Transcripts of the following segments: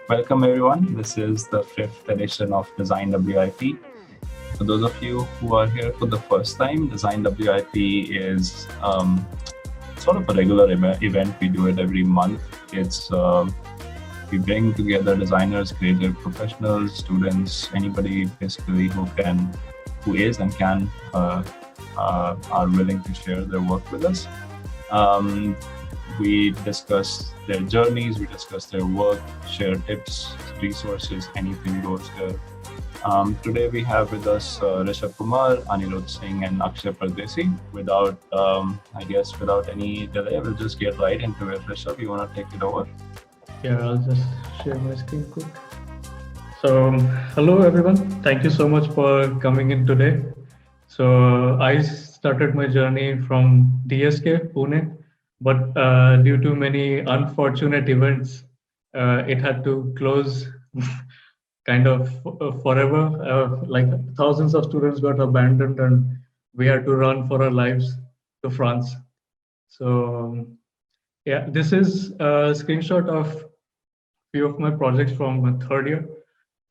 Welcome everyone. This is the fifth edition of Design WIP. For those of you who are here for the first time, Design WIP is sort of a regular event. We do it every month. It's we bring together designers, creative professionals, students, anybody basically who is and can are willing to share their work with us. We discuss their journeys, we discuss their work, share tips, resources, anything goes here. Today we have with us Rishav Kumar, Anirudh Singh, and Akshay Pardeshi. Without any delay, we'll just get right into it. Rishav, you want to take it over? Yeah, I'll just share my screen quick. So, hello everyone. Thank you so much for coming in today. So, I started my journey from DSK, Pune, but due to many unfortunate events, it had to close kind of forever. Like thousands of students got abandoned, and we had to run for our lives to France. So, yeah, this is a screenshot of few of my projects from my third year.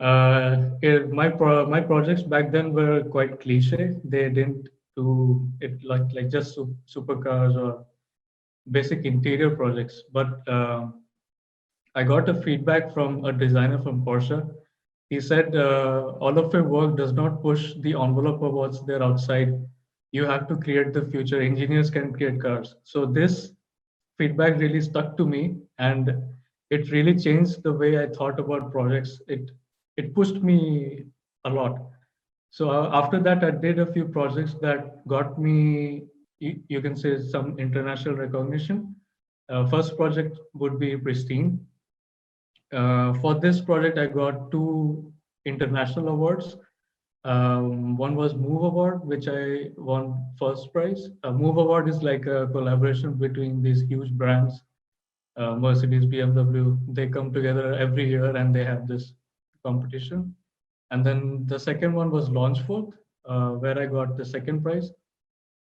My projects back then were quite cliche. They didn't do it like just supercars or basic interior projects. But I got a feedback from a designer from Porsche. He said, all of your work does not push the envelope of what's there outside. You have to create the future. Engineers can create cars. So this feedback really stuck to me, and it really changed the way I thought about projects. It pushed me a lot. So after that, I did a few projects that got me, you can say, some international recognition. First project would be Pristine. For this project, I got two international awards. One was Move Award, which I won first prize. Move Award is like a collaboration between these huge brands, Mercedes, BMW. They come together every year and they have this competition. And then the second one was Launchforth, where I got the second prize.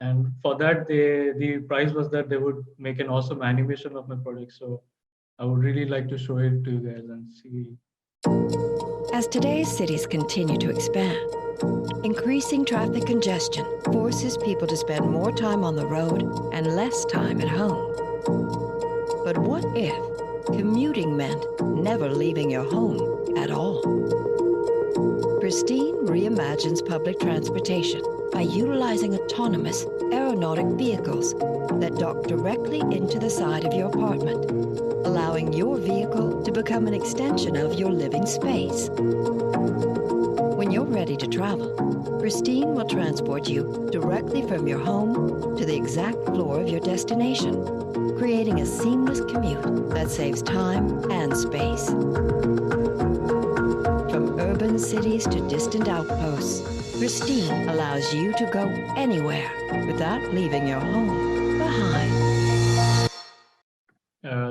And for that, the prize was that they would make an awesome animation of my project. So I would really like to show it to you guys and see. As today's cities continue to expand, increasing traffic congestion forces people to spend more time on the road and less time at home. But what if commuting meant never leaving your home at all? Pristine reimagines public transportation by utilizing autonomous aeronautic vehicles that dock directly into the side of your apartment, allowing your vehicle to become an extension of your living space. When you're ready to travel, Pristine will transport you directly from your home to the exact floor of your destination, creating a seamless commute that saves time and space. From urban cities to distant outposts, Pristine allows you to go anywhere without leaving your home behind.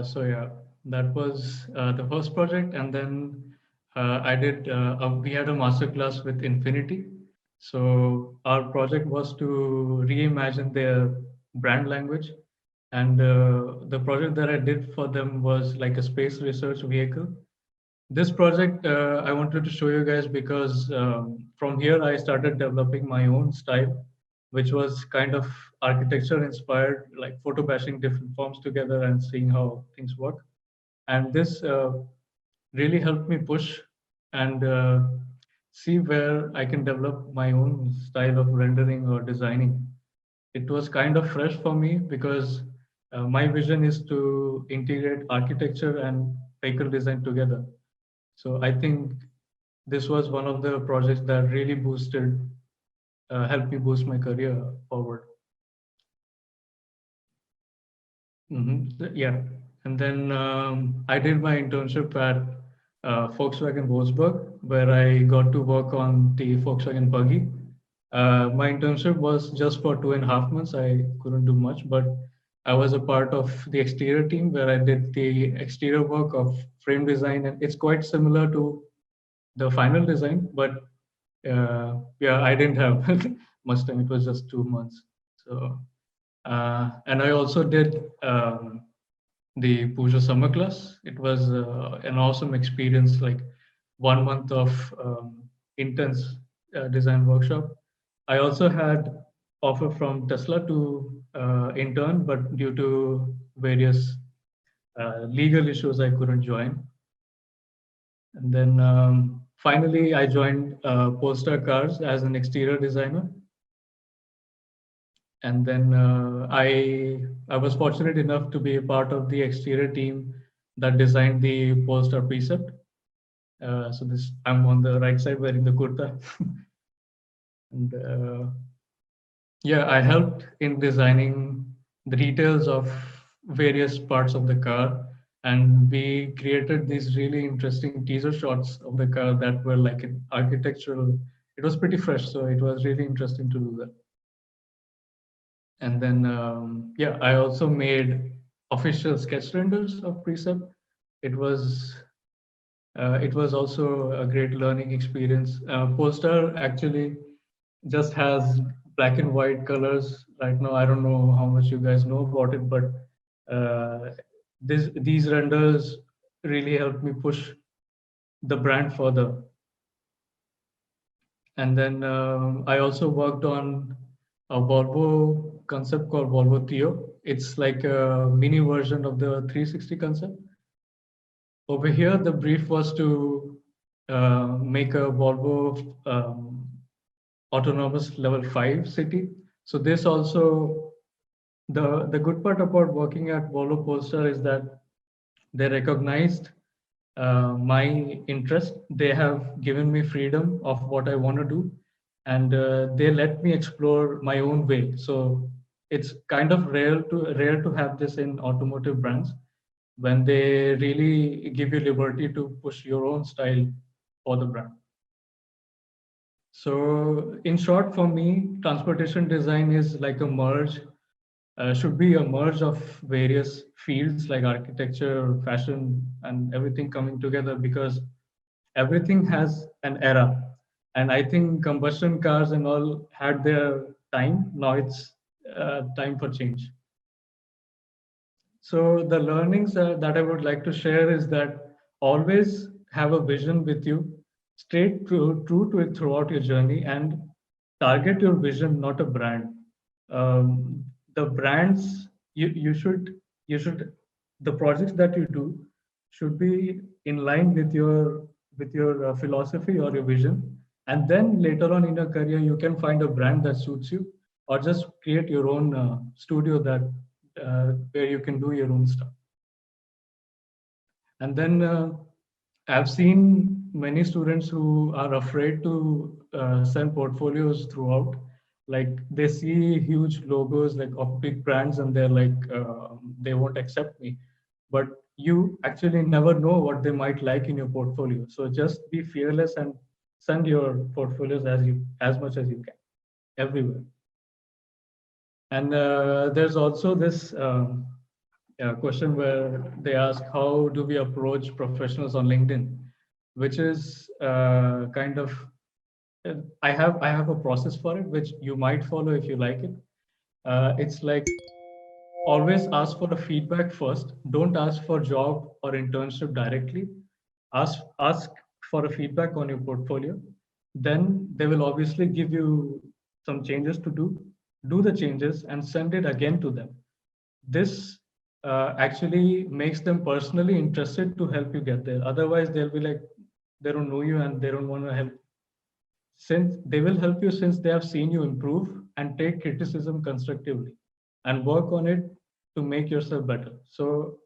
So yeah, that was the first project, and then we had a master class with Infinity. So our project was to reimagine their brand language, and the project that I did for them was like a space research vehicle. This project I wanted to show you guys because from here I started developing my own style, which was kind of architecture inspired, like photo bashing different forms together and seeing how things work. And this really helped me push and see where I can develop my own style of rendering or designing. It was kind of fresh for me because my vision is to integrate architecture and vehicle design together. So I think this was one of the projects that really helped me boost my career forward. Yeah, and then I did my internship at Volkswagen Wolfsburg, where I got to work on the Volkswagen Buggy. My internship was just for 2.5 months. I couldn't do much, but I was a part of the exterior team where I did the exterior work of frame design, and it's quite similar to the final design, but yeah, I didn't have much time. It was just 2 months. So And I also did the Puja summer class. It was an awesome experience, like 1 month of intense design workshop. I also had offer from Tesla to intern, but due to various legal issues, I couldn't join. And then finally, I joined Polestar Cars as an exterior designer. And then I was fortunate enough to be a part of the exterior team that designed the Polestar precept. So this I'm on the right side wearing the kurta. And yeah, I helped in designing the details of various parts of the car, and we created these really interesting teaser shots of the car that were like an architectural. It was pretty fresh, so it was really interesting to do that. And then yeah, I also made official sketch renders of Precept. It was also a great learning experience. Polestar actually just has black and white colors right now. I don't know how much you guys know about it, but these renders really helped me push the brand further. And then I also worked on a Volvo concept called Volvo Theo. It's like a mini version of the 360 concept. Over here, the brief was to make a Volvo autonomous level 5 city. So this also, the good part about working at Volvo Polestar is that they recognized my interest. They have given me freedom of what I want to do, and they let me explore my own way. So it's kind of rare to have this in automotive brands, when they really give you liberty to push your own style for the brand. So in short, for me, transportation design is like a merge, should be a merge of various fields like architecture, fashion, and everything coming together, because everything has an era. And I think combustion cars and all had their time. Now it's time for change. So the learnings that I would like to share is that always have a vision with you, stay true to it throughout your journey, and target your vision, not a brand. The brands you should the projects that you do should be in line with your philosophy or your vision, and then later on in your career you can find a brand that suits you, or just create your own studio that where you can do your own stuff. And then I've seen many students who are afraid to send portfolios throughout. Like they see huge logos like of big brands, and they're like, they won't accept me. But you actually never know what they might like in your portfolio. So just be fearless and send your portfolios as much as you can, everywhere. And there's also this question where they ask, how do we approach professionals on LinkedIn, which is kind of, I have a process for it, which you might follow if you like it. It's like, always ask for a feedback first. Don't ask for job or internship directly. Ask for a feedback on your portfolio. Then they will obviously give you some changes to do. Do the changes and send it again to them. This actually makes them personally interested to help you get there. Otherwise, they'll be like, they don't know you and they don't want to help. Since they will help you, since they have seen you improve and take criticism constructively and work on it to make yourself better. So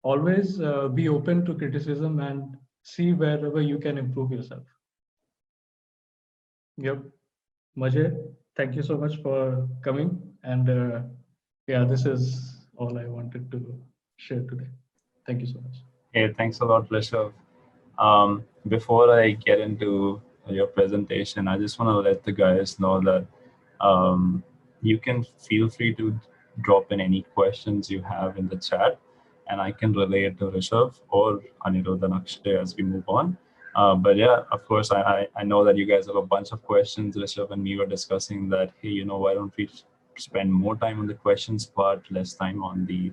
always be open to criticism and see wherever you can improve yourself. Yep. Majay, thank you so much for coming. And yeah, this is all I wanted to share today. Thank you so much. Hey, thanks a lot, Rishav. Before I get into your presentation, I just want to let the guys know that you can feel free to drop in any questions you have in the chat, and I can relay it to Rishav or Anirudh and Akshay as we move on. But yeah, of course, I know that you guys have a bunch of questions. Rishav and me were discussing that, hey, why don't we spend more time on the questions part, less time on the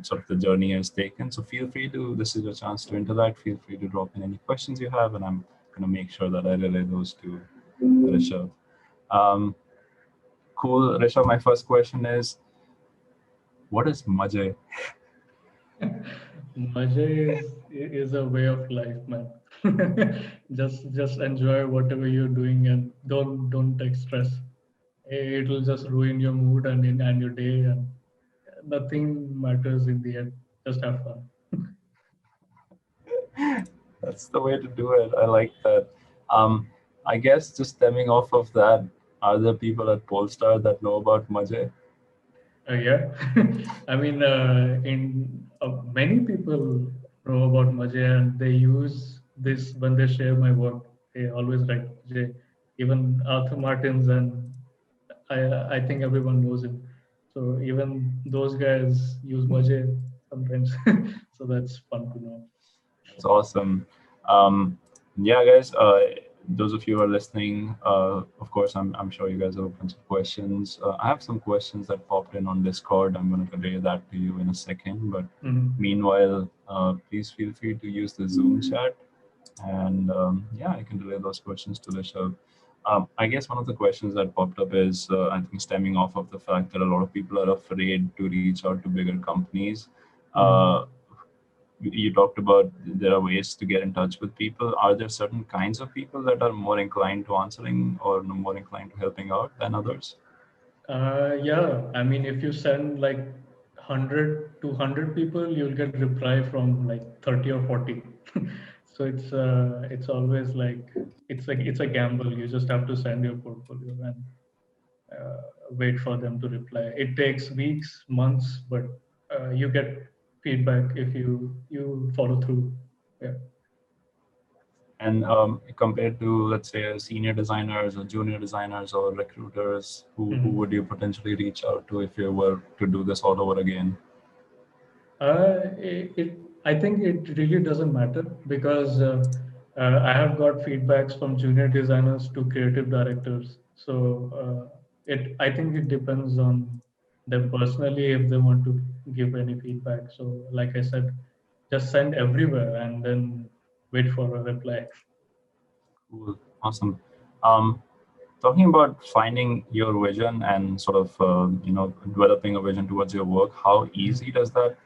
sort of the journey has taken. So feel free to, this is your chance to interact. Feel free to drop in any questions you have, and I'm going to make sure that I relay those to Rishav. Cool. Rishav, my first question is, what is Maje? Maja is a way of life, man. Just enjoy whatever you're doing and don't take stress. It will just ruin your mood and your day, and nothing matters in the end. Just have fun. That's the way to do it. I like that. Um, I guess just stemming off of that, are there people at Polestar that know about Maje? Yeah, I mean, in many people know about Maja and they use this when they share my work. They always write Maja, even Arthur Martins, and I think everyone knows him. So even those guys use Maja sometimes. So that's fun to know. It's awesome. Um, yeah, guys, those of you who are listening, of course, I'm sure you guys have a bunch of questions. I have some questions that popped in on Discord. I'm going to relay that to you in a second. But meanwhile, please feel free to use the Zoom chat. And yeah, I can relay those questions to the show. I guess one of the questions that popped up is, I think, stemming off of the fact that a lot of people are afraid to reach out to bigger companies. You talked about there are ways to get in touch with people. Are there certain kinds of people that are more inclined to answering or more inclined to helping out than others? Yeah, I mean, if you send like 100 to 100 people, you'll get reply from like 30 or 40. So it's always like it's a gamble. You just have to send your portfolio and wait for them to reply. It takes weeks, months, but you get feedback if you follow through. Yeah. And compared to, let's say, senior designers or junior designers or recruiters, who would you potentially reach out to if you were to do this all over again? I think it really doesn't matter because I have got feedbacks from junior designers to creative directors. So I think it depends on them personally if they want to give any feedback. So like I said, just send everywhere and then wait for a reply. Cool. Awesome. Um, Talking about finding your vision and sort of developing a vision towards your work, how easy does that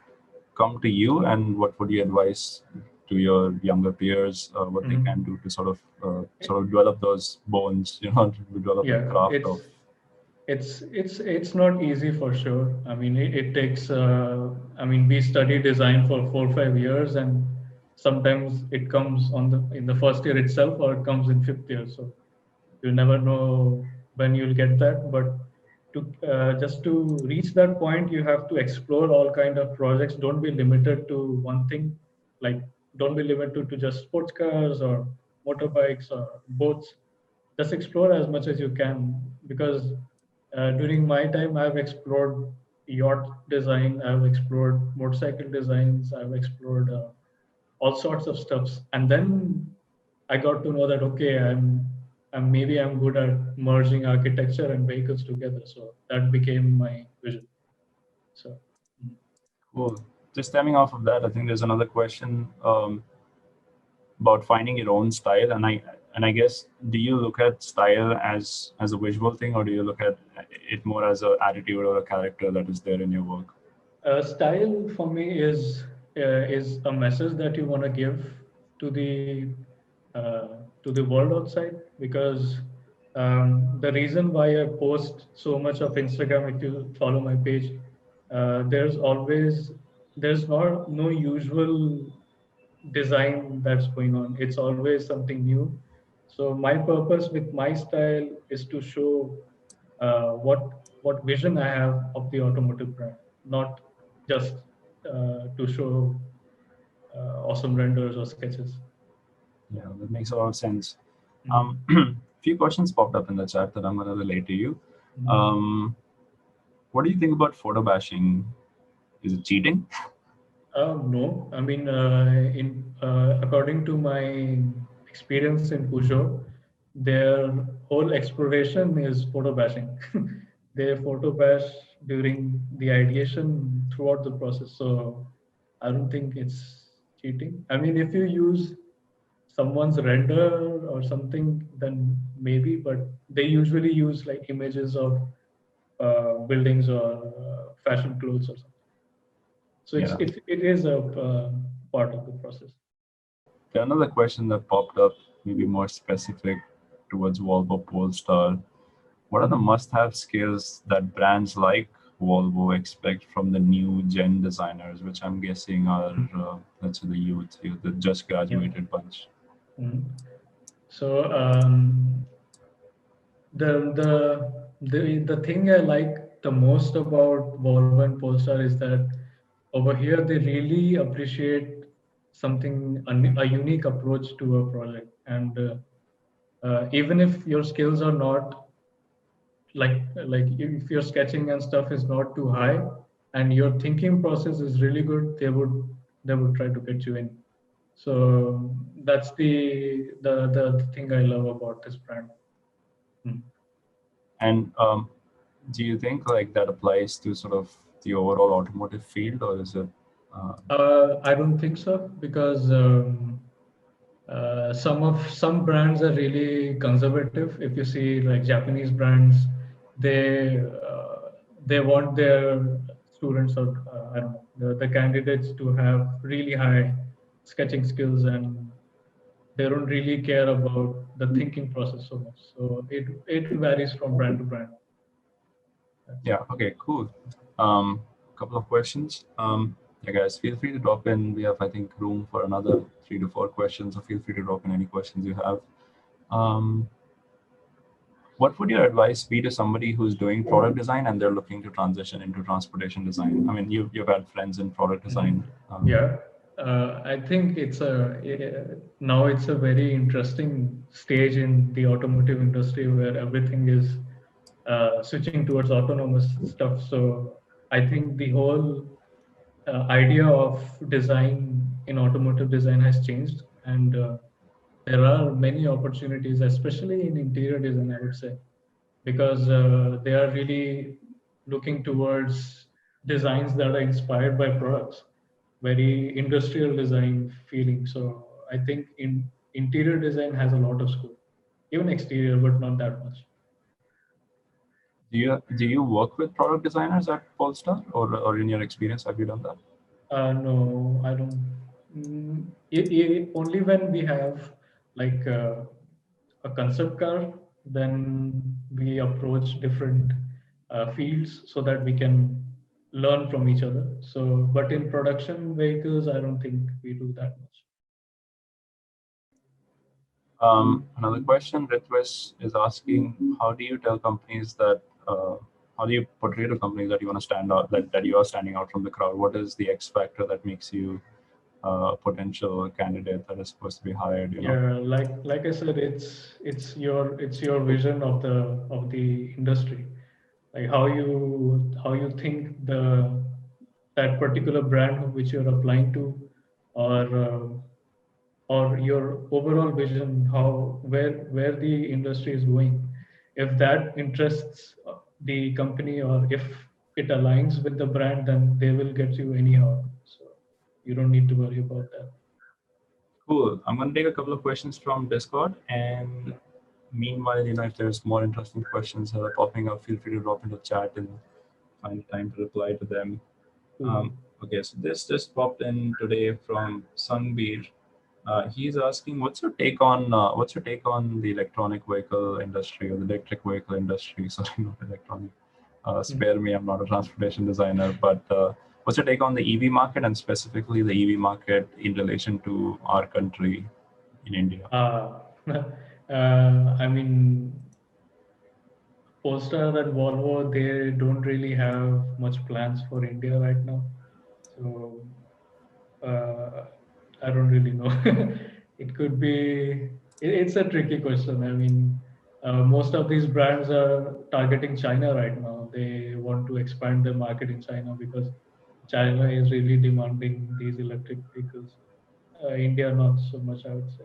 come to you, and what would you advise to your younger peers, what they can do to sort of develop those bones, to develop the Yeah, craft of. it's not easy for sure. I mean, it takes. I mean, we study design for 4 or 5 years, and sometimes it comes on the in the first year itself, or it comes in fifth year. So you never know when you'll get that. But to just to reach that point, you have to explore all kind of projects. Don't be limited to one thing. Like, don't be limited to just sports cars or motorbikes or boats. Just explore as much as you can because during my time I've explored yacht design, I've explored motorcycle designs, I've explored all sorts of stuffs, and then I got to know that okay, I'm good at merging architecture and vehicles together. So that became my vision. So Cool. Just stemming off of that, I think there's another question about finding your own style, and I guess, do you look at style as a visual thing, or do you look at it more as an attitude or a character that is there in your work? style for me is a message that you want to give to the world outside because the reason why I post so much of Instagram, if you follow my page, there's no usual design that's going on. It's always something new. So my purpose with my style is to show what vision I have of the automotive brand, not just to show awesome renders or sketches. Yeah, that makes a lot of sense. Mhm. Few questions popped up in the chat that I'm going to relate to you. Mhm. Um, what do you think about photo bashing? Is it cheating? No, I mean, in according to my experience in Peugeot, their whole exploration is photo bashing. they photo bash during the ideation throughout the process. So I don't think it's cheating. I mean, if you use someone's render or something, then maybe, but they usually use like images of buildings or fashion clothes or something. So Yeah. it is a part of the process. Another question that popped up, maybe more specific towards Volvo Polestar. What are the must-have skills that brands like Volvo expect from the new gen designers, which I'm guessing are, let's say, the youth, the just Yeah. graduated bunch? Mhm. So the thing I like the most about Volvo and Polestar is that over here they really appreciate something a unique approach to a project, and even if your skills are not like if your sketching and stuff is not too high and your thinking process is really good, they would try to get you in. So that's the thing I love about this brand. Hmm. And do you think like that applies to sort of the overall automotive field, or is it? Uh, I don't think so because some brands are really conservative. If you see like Japanese brands, they uh, they want their students or I don't know the candidates to have really high sketching skills, and they don't really care about the thinking process so much. So it varies from brand to brand. yeah. Okay. Cool. Couple of questions. Yeah, guys, feel free to drop in. We have, I think, room for another 3 to 4 questions. So feel free to drop in any questions you have. Um, what would your advice be to somebody who's doing product design and they're looking to transition into transportation design? I mean, you've had friends in product Mhm. design. Yeah, I think now it's a very interesting stage in the automotive industry where everything is switching towards autonomous stuff. So I think the whole idea of design in automotive design has changed, and there are many opportunities, especially in interior design, I would say, because they are really looking towards designs that are inspired by products, very industrial design feeling. So I think in interior design has a lot of scope, even exterior, but not that much. Do you work with product designers at Polestar, or in your experience have you done that? No, I don't. Only when we have like a concept car, then we approach different fields so that we can learn from each other. So, but in production vehicles, I don't think we do that much. Another question, Ritwis is asking, how do you tell companies that, how do you portray to companies that you want to stand out, that you are standing out from the crowd? What is the X factor that makes you a potential candidate that is supposed to be hired? Yeah, like I said, it's your vision of the industry, like how you think that particular brand which you're applying to, or your overall vision, how where the industry is going. If that interests the company, or if it aligns with the brand, then they will get you anyhow. So you don't need to worry about that. Cool. I'm going to take a couple of questions from Discord. And meanwhile, if there's more interesting questions that are popping up, feel free to drop into chat and find time to reply to them. Cool. Okay, so this just popped in today from Sangbir. He's asking, what's your take on the electronic vehicle industry or the electric vehicle industry? Sorry, not electronic. Spare me, I'm not a transportation designer, but what's your take on the EV market, and specifically the EV market in relation to our country in India? I mean, Polestar and Volvo, they don't really have much plans for India right now. So uh, I don't really know. It could be. It's a tricky question. I mean, most of these brands are targeting China right now. They want to expand their market in China because China is really demanding these electric vehicles. India, not so much, I would say.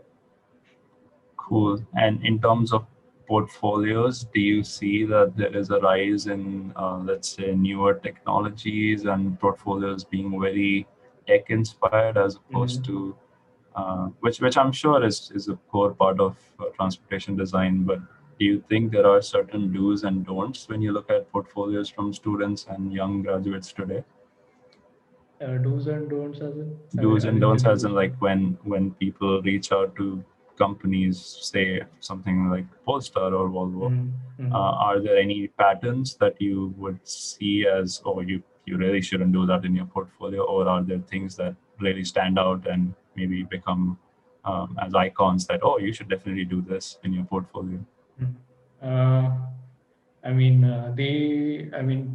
Cool. And in terms of portfolios, do you see that there is a rise in, let's say, newer technologies and portfolios being very tech inspired as opposed to, which I'm sure is a core part of transportation design, but do you think there are certain do's and don'ts when you look at portfolios from students and young graduates today? Do's and don'ts as in? Do's I and didn't don'ts get as in this. like when people reach out to companies, say something like Polestar or Volvo, are there any patterns that you would see as, oh, you really shouldn't do that in your portfolio, or are there things that really stand out and maybe become as icons that, oh, you should definitely do this in your portfolio? Uh,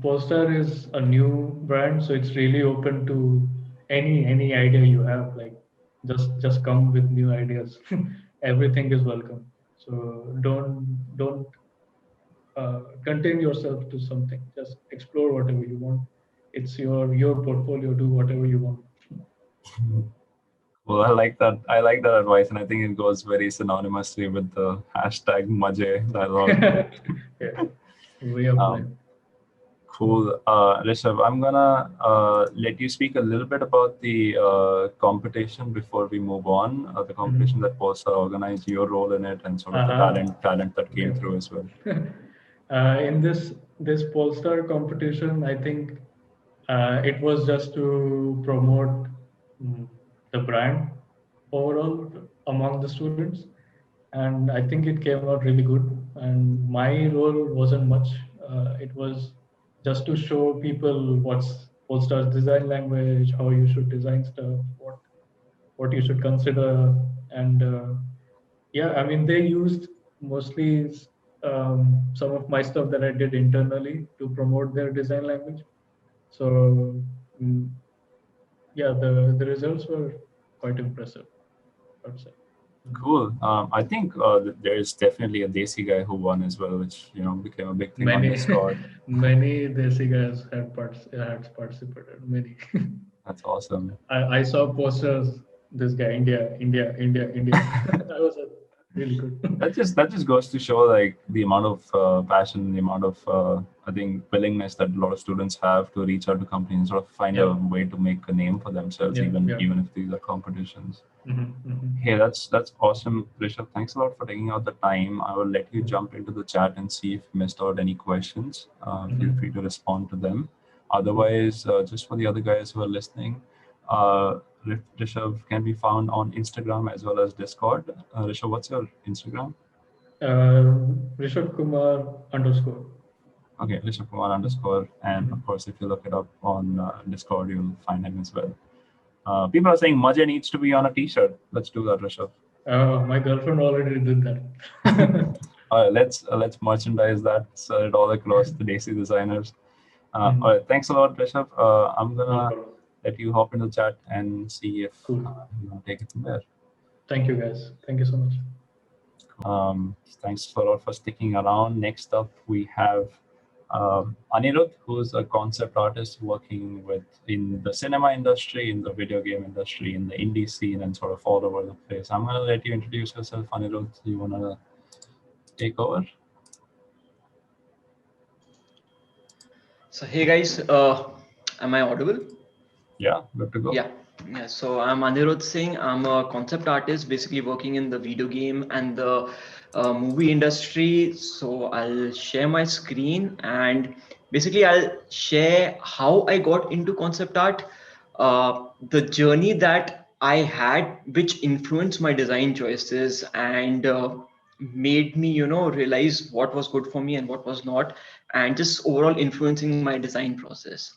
Polestar is a new brand, so it's really open to any idea you have. Like, just come with new ideas. Everything is welcome. So don't contain yourself to something. Just explore whatever you want. It's your portfolio. Do whatever you want. Well, I like that. I like that advice, and I think it goes very synonymously with the hashtag Maje dialogue. Yeah, way of life. Cool. Rishabh, I'm gonna let you speak a little bit about the competition before we move on. The competition that Polestar organized, your role in it, and sort of the talent that came Okay. through as well. In this Polestar competition, I think it was just to promote the brand overall among the students, and I think it came out really good. And my role wasn't much. It was just to show people what's Polestar's design language, how you should design stuff, what you should consider, and yeah, I mean, they used mostly some of my stuff that I did internally to promote their design language. So mm, yeah, the results were quite impressive, I would say. Cool. I think there's definitely a Desi guy who won as well, which became a big thing on Many Discord. many Desi guys had participated. Many. That's awesome. I saw posters. This guy, India, India, India, India. That was really good. That just goes to show like the amount of passion, the amount of I think willingness that a lot of students have to reach out to companies and sort of find a way to make a name for themselves, even if these are competitions. Hey, that's awesome, Rishabh. Thanks a lot for taking out the time. I will let you jump into the chat and see if you missed out any questions. Feel free to respond to them. Otherwise, just for the other guys who are listening, Rishabh can be found on Instagram as well as Discord. Rishabh, what's your Instagram? Rishav Kumar _ Okay, Rishav Kumar _, and of course, if you look it up on Discord, you'll find him as well. People are saying Maja needs to be on a T-shirt. Let's do that, Rishabh. My girlfriend already did that. All right, let's merchandise that, sell it all across the Desi designers. All right, thanks a lot, Rishabh. I'm gonna let you hop into the chat and see if take it from there. Thank you, guys. Thank you so much. Thanks a lot for sticking around. Next up, we have Anirudh, who's a concept artist working in the cinema industry, in the video game industry, in the indie scene, and sort of all over the place. I'm gonna let you introduce yourself, Anirudh. You wanna take over? So hey guys, am I audible? Yeah, good to go. Yeah. So I'm Anirudh Singh. I'm a concept artist, basically working in the video game and the movie industry. So I'll share my screen and basically I'll share how I got into concept art, the journey that I had, which influenced my design choices and made me, realize what was good for me and what was not, and just overall influencing my design process.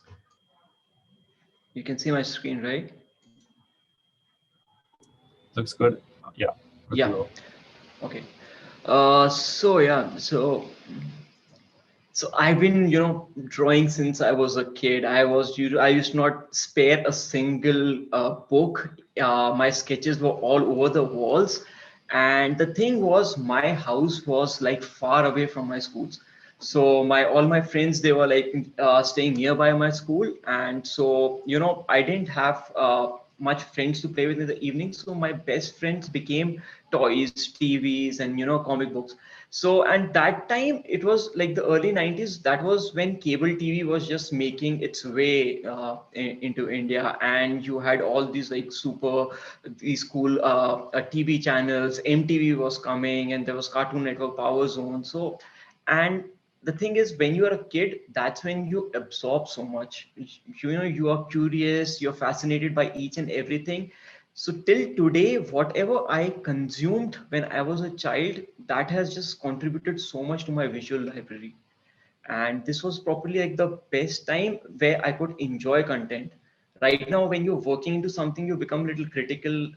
You can see my screen, right? Looks good. Yeah. Yeah. Okay. So I've been, drawing since I was a kid. I used to not spare a single book. My sketches were all over the walls, and the thing was, my house was like far away from my schools. So all my friends, they were like staying nearby my school, and so I didn't have much friends to play with in the evening. So my best friends became toys, TVs, and comic books. So, and that time it was like the early 90s. That was when cable TV was just making its way into India, and you had all these like these cool TV channels. MTV was coming, and there was Cartoon Network, Power Zone. So, and the thing is, when you are a kid, that's when you absorb so much. You know, you are curious, you're fascinated by each and everything. So till today, whatever I consumed when I was a child, that has just contributed so much to my visual library. And this was probably like the best time where I could enjoy content. Right now, when you're working into something, you become a little critical.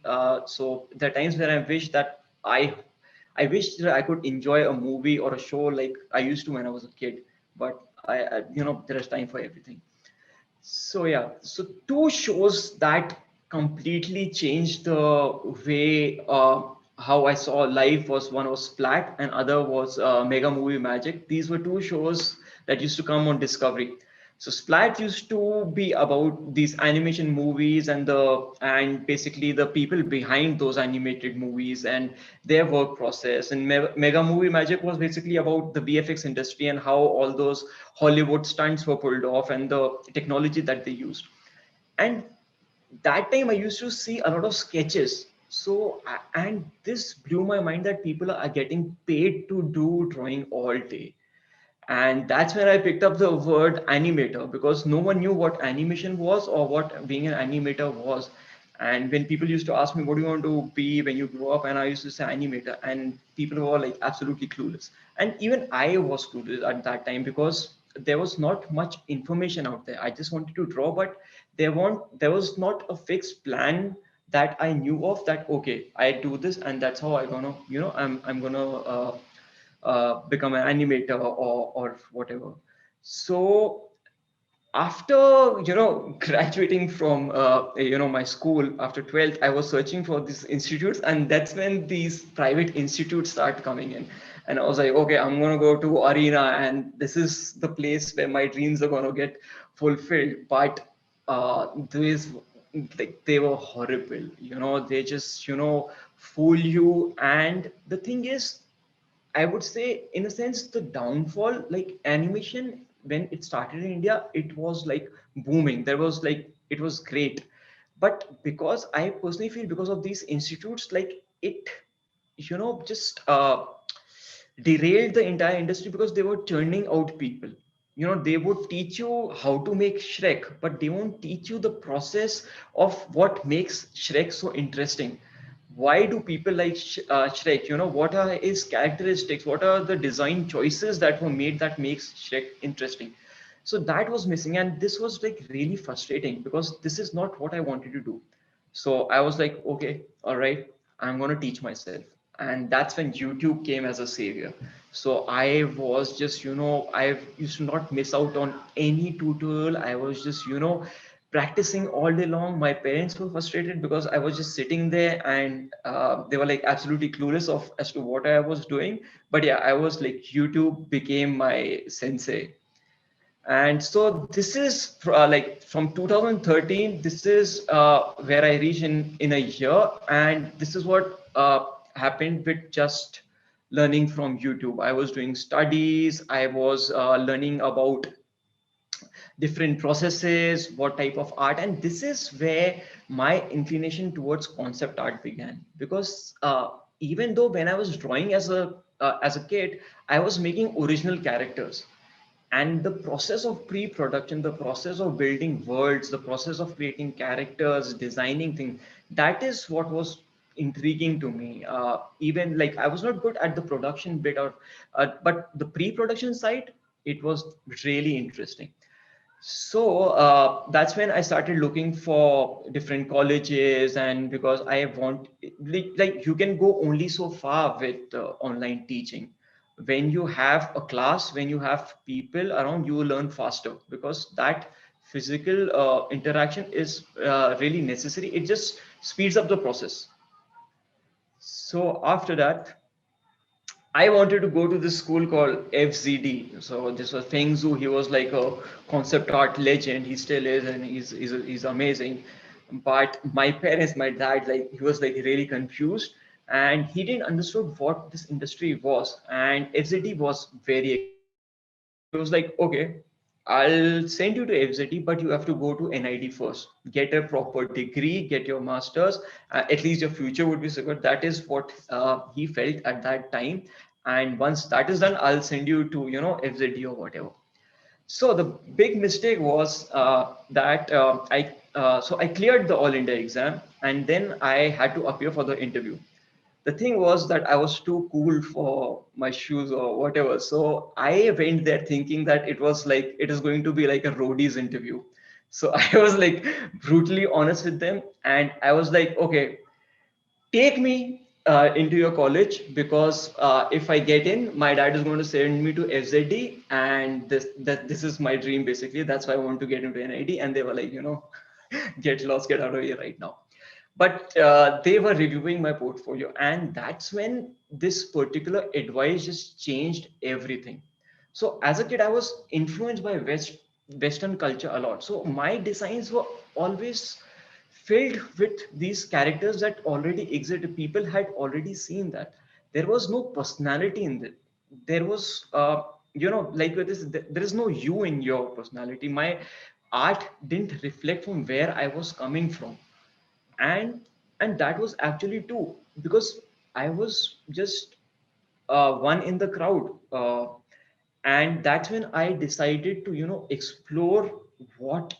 So there are times where I wish that I wish that I could enjoy a movie or a show like I used to when I was a kid. But you know, there is time for everything. So yeah, so two shows that completely changed the way how I saw life was, one was Splat and other was Mega Movie Magic. These were two shows that used to come on Discovery. So Splat used to be about these animation movies and basically the people behind those animated movies and their work process. And Mega Movie Magic was basically about the VFX industry and how all those Hollywood stunts were pulled off and the technology that they used. And that time I used to see a lot of sketches. So, and this blew my mind that people are getting paid to do drawing all day. And that's when I picked up the word animator, because no one knew what animation was or what being an animator was. And when people used to ask me, what do you want to be when you grow up? And I used to say animator, and people were like absolutely clueless. And even I was clueless at that time because there was not much information out there. I just wanted to draw, but there was not a fixed plan that I knew of, that okay, I do this and that's how I'm gonna, I'm gonna become an animator or whatever. So after graduating from my school after 12th, I was searching for these institutes, and that's when these private institutes start coming in. And I was like, okay, I'm going to go to Arena, and this is the place where my dreams are going to get fulfilled. But these, like, they were horrible, they just fool you. And the thing is, I would say, in a sense, the downfall, like animation, when it started in India, it was like booming. There was like, it was great. But because I personally feel, because of these institutes, like it, just derailed the entire industry, because they were churning out people. They would teach you how to make Shrek, but they won't teach you the process of what makes Shrek so interesting. Why do people like Shrek? What are his characteristics? What are the design choices that were made that makes Shrek interesting? So that was missing, and this was like really frustrating, because this is not what I wanted to do. So I was like, okay, all right, I'm going to teach myself. And that's when YouTube came as a savior. So I was just, I used to not miss out on any tutorial. I was just, practicing all day long. My parents were frustrated because I was just sitting there, and they were like absolutely clueless of as to what I was doing. But yeah, I was like, YouTube became my sensei. And so this is like from 2013, this is where I reached in a year. And this is what happened with just learning from YouTube. I was doing studies. I was learning about different processes, what type of art. And this is where my inclination towards concept art began. Because even though when I was drawing as a kid, I was making original characters, and the process of pre-production, the process of building worlds, the process of creating characters, designing things, that is what was intriguing to me. Even like I was not good at the production bit, or but the pre-production side, it was really interesting. So that's when I started looking for different colleges. And because I want, like you can go only so far with online teaching. When you have a class, when you have people around, you will learn faster, because that physical interaction is really necessary. It just speeds up the process. So after that, I wanted to go to this school called FZD. So this was Feng Zhu. He was like a concept art legend. He still is, and he's amazing. But my parents, my dad, like he was like really confused. and he didn't understood what this industry was. And FZD was very expensive. He was like, okay, I'll send you to FZD, but you have to go to NID first, get a proper degree, get your master's. At least your future would be secure. That is what he felt at that time. And once that is done, I'll send you to, FZD or whatever. So the big mistake was that I cleared the All India exam, and then I had to appear for the interview. The thing was that I was too cool for my shoes or whatever. So I went there thinking that it is going to be like a roadies interview. So I was like brutally honest with them, and I was like, okay, take me into your college, because if I get in, my dad is going to send me to FZD, and this is my dream basically. That's why I want to get into NID. And they were like, get lost, get out of here right now. But they were reviewing my portfolio, and that's when this particular advice just changed everything. So as a kid, I was influenced by Western culture a lot. So my designs were always filled with these characters that already existed. People had already seen that. There was no personality in it. There was, like with this, there is no you in your personality. My art didn't reflect from where I was coming from. And that was actually true, because I was just one in the crowd. And that's when I decided to explore what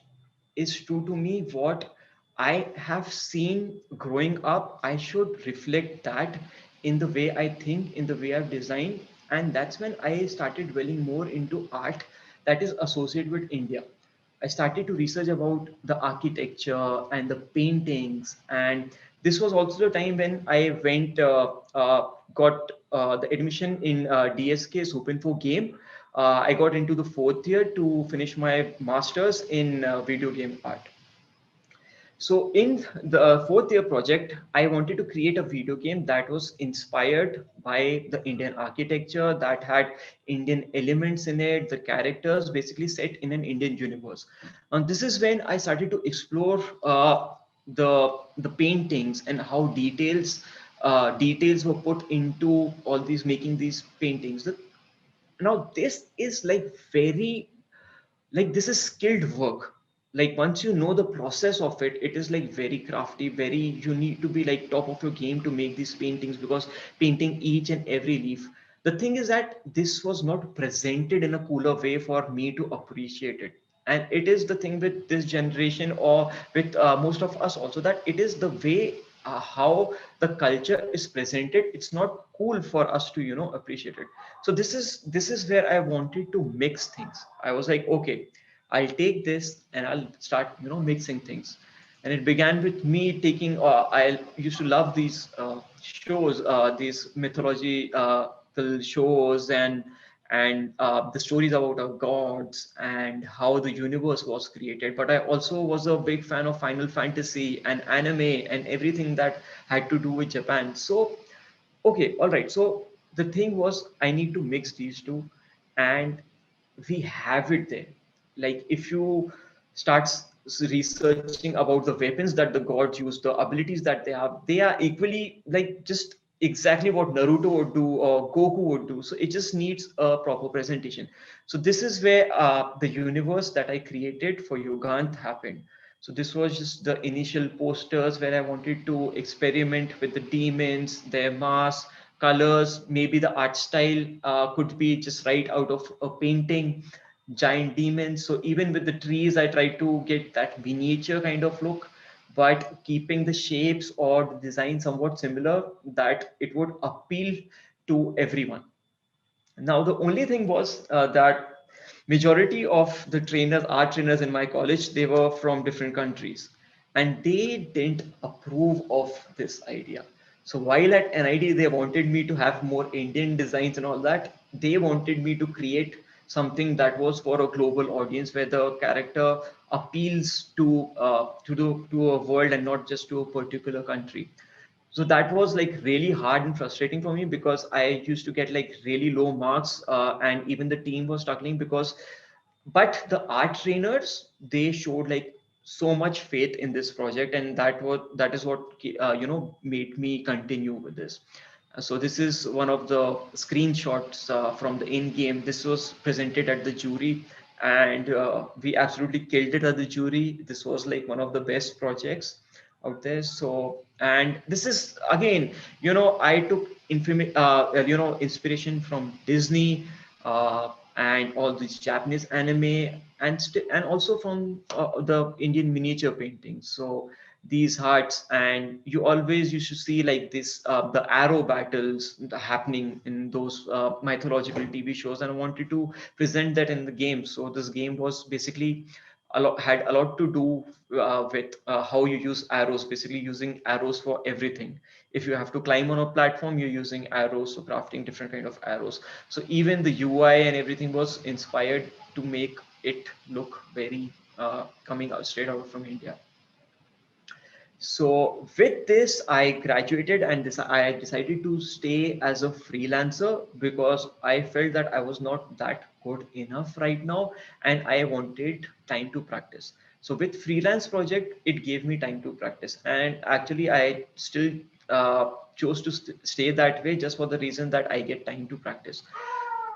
is true to me, what I have seen growing up. I should reflect that in the way I think, in the way I've designed. And that's when I started dwelling more into art that is associated with India. I started to research about the architecture and the paintings. And this was also the time when I got the admission in DSK's Open for Game. I got into the fourth year to finish my master's in video game art. So in the fourth year project, I wanted to create a video game that was inspired by the Indian architecture, that had Indian elements in it, the characters basically set in an Indian universe. And this is when I started to explore the paintings and how details were put into all these, making these paintings. Now this is like very, like, this is skilled work. Like, once you know the process of it, it is like very crafty, very, you need to be like top of your game to make these paintings, because painting each and every leaf. The thing is that this was not presented in a cooler way for me to appreciate it. And it is the thing with this generation, or with most of us also, that it is the way how the culture is presented. It's not cool for us to appreciate it. So this is where I wanted to mix things. I was like, okay, I'll take this and I'll start mixing things. And it began with me taking I used to love these shows, these mythology shows, and the stories about our gods and how the universe was created. But I also was a big fan of Final Fantasy and anime and everything that had to do with Japan. So okay, all right. So the thing was, I need to mix these two, and we have it there. Like, if you start researching about the weapons that the gods use, the abilities that they are equally like just exactly what Naruto would do or Goku would do. So it just needs a proper presentation. So this is where the universe that I created for Yugant happened. So this was just the initial posters where I wanted to experiment with the demons, their mask, colors, maybe the art style could be just right out of a painting, giant demons. So even with the trees, I tried to get that miniature kind of look, but keeping the shapes or the design somewhat similar, that it would appeal to everyone. Now, the only thing was that majority of the trainers, art trainers in my college, they were from different countries, and they didn't approve of this idea. So while at NID, they wanted me to have more Indian designs and all that, they wanted me to create something that was for a global audience, where the character appeals to a world and not just to a particular country. So that was like really hard and frustrating for me, because I used to get like really low marks, and even the team was struggling, because but the art trainers, they showed like so much faith in this project, and that is what made me continue with this. So this is one of the screenshots from the in game. This was presented at the jury, and we absolutely killed it at the jury. This was like one of the best projects out there. So, and this is again, I took inspiration from Disney, and all these Japanese anime, and also from the Indian miniature painting. So these hearts, and you always used to see like this the arrow battles happening in those mythological TV shows, and I wanted to present that in the game. So this game was basically had a lot to do with how you use arrows, basically using arrows for everything. If you have to climb on a platform, you're using arrows, so crafting different kind of arrows. So even the UI and everything was inspired to make it look very coming out straight out from India. So with this, I graduated, and I decided to stay as a freelancer because I felt that I was not that good enough right now, and I wanted time to practice. So with freelance project, it gave me time to practice, and actually I still chose to stay that way just for the reason that I get time to practice.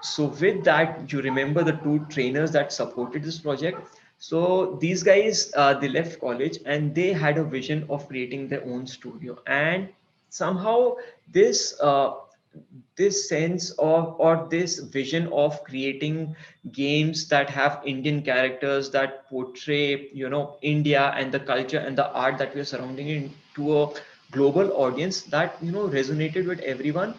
So with that, you remember the two trainers that supported this project. So these guys, they left college and they had a vision of creating their own studio. And somehow this this sense of, or this vision of creating games that have Indian characters that portray, India and the culture and the art that we're surrounding in to a global audience, that resonated with everyone.